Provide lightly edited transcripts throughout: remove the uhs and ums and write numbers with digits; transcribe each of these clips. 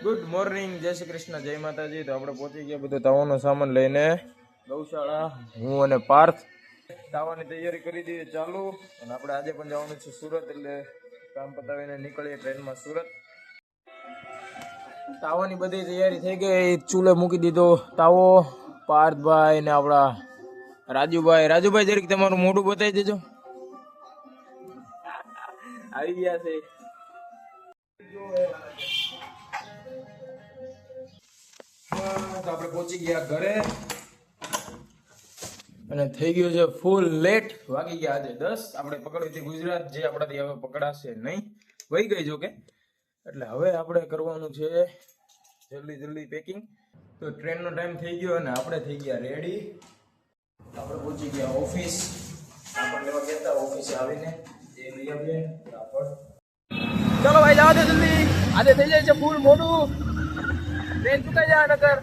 Good morning, જય શ્રી કૃષ્ણ, જય માતાજી. તો આપણે પહોંચી ગયા બધો તાવાનો સામાન લઈને ગૌશાળા. હું અને પાર્થ તાવાની તૈયારી કરી દઈએ ચાલુ. અને આપણે આજે પણ જવાનું છે સુરત, એટલે કામ પતાવીને નીકળીએ ટ્રેનમાં સુરત. તાવાની બધી તૈયારી થઈ ગઈ, ચૂલે મૂકી દીધો તાવો. પાર્થભાઈ ને આપણા રાજુભાઈ જરીક તમારું મોઢું બતાવી દેજો. આવી ગયા છે. તો આપણે પહોંચી ગયા ઘરે અને થઈ ગયું છે ફૂલ લેટ. વાગી ગયા આજે 10. આપણે પકડી હતી ગુજરાત, જે આપણાથી હવે પકડાશે નહીં. વહી ગઈ જો કે. એટલે હવે આપણે કરવાનું છે જલ્દી પેકિંગ. તો ટ્રેનનો ટાઈમ થઈ ગયો અને આપણે થઈ ગયા રેડી. આપણે પહોંચી ગયા ઓફિસ. આપણે લેવા ગયા હતા, ઓફિસે આવીને જે લઈ આવીએ. ચલો ભાઈ, જવા દે જલ્દી. આજે થઈ જાય છે ફૂલ મોડું. ટ્રેન ચૂકાઈ જાય નકર.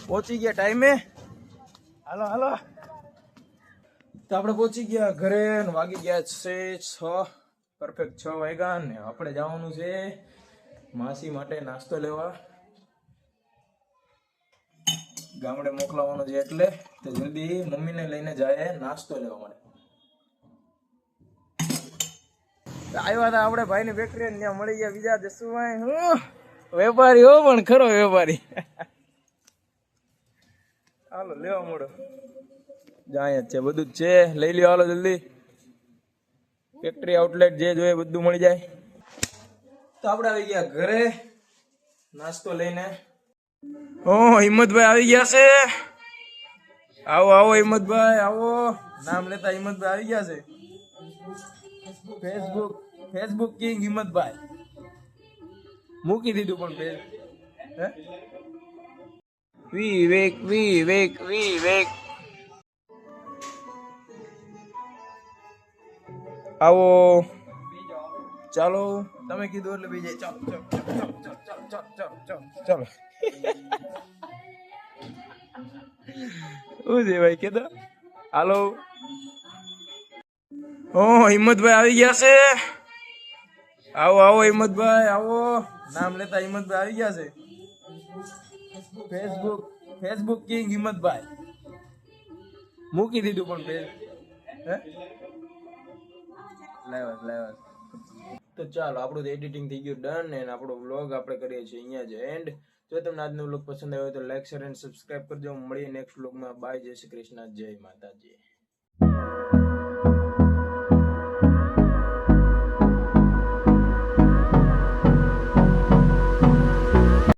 પહોંચી ગયા ટાઈમે. હાલો. તો આપણે પહોંચી ગયા ઘરે. વાગી ગયા છે 6, પરફેક્ટ 6 વાગ્યા. ને આપણે જવાનું છે માસી માટે નાસ્તો લેવા. ગામડે મોકલાવાનું છે એટલે તો જલ્દી મમ્મીને લઈને જાય નાસ્તો લેવા માટે. આવ્યા હતા આપણે ભાઈ ની ફેક્ટરી, ત્યાં મળી ગયા બીજા જસુભાઈ. હું વેપારી હો, પણ ખરો વેપારી. હાલો લેવા મોડો જાય જ છે, બધું જ છે. લઈ લ્યો હાલો જલ્દી. ફેક્ટરી આઉટલેટ જે જોઈએ બધું મળી જાય. તો આપણે આવી ગયા ઘરે નાસ્તો લઈને. હિંમતભાઈ આવી ગયા છે. આવો હિંમતભાઈ આવો. નામ લેતા હિંમતભાઈ આવી ગયા છે. ફેસબુક કિંગ હિંમતભાઈ મૂકી દીધું પણ પેજ. વિવેક આવો. ચાલો તમે કીધું એટલે બીજે ચાલો. શું છે ભાઈ કેતો. હાલો હિંમતભાઈ આવી ગયા છે. આવો હિંમતભાઈ આવો. નામ લેતા હિંમતભાઈ આવી ગયા છે. ફેસબુક કિંગ હિંમતભાઈ મૂકી દીધું પણ પેજ. લાવ્યા. તો ચાલો, આપણું તો એડિટિંગ થઈ ગયું ડન. એન્ડ આપણો વ્લોગ આપણે કરીએ છીએ અહીંયા જ એન્ડ. જો તમને આજનો વ્લોગ પસંદ આવ્યો તો લાઈક શેર એન્ડ સબસ્ક્રાઇબ કરજો. મળીએ નેક્સ્ટ વ્લોગમાં. બાય, જય શ્રી કૃષ્ણ, જય માતાજી.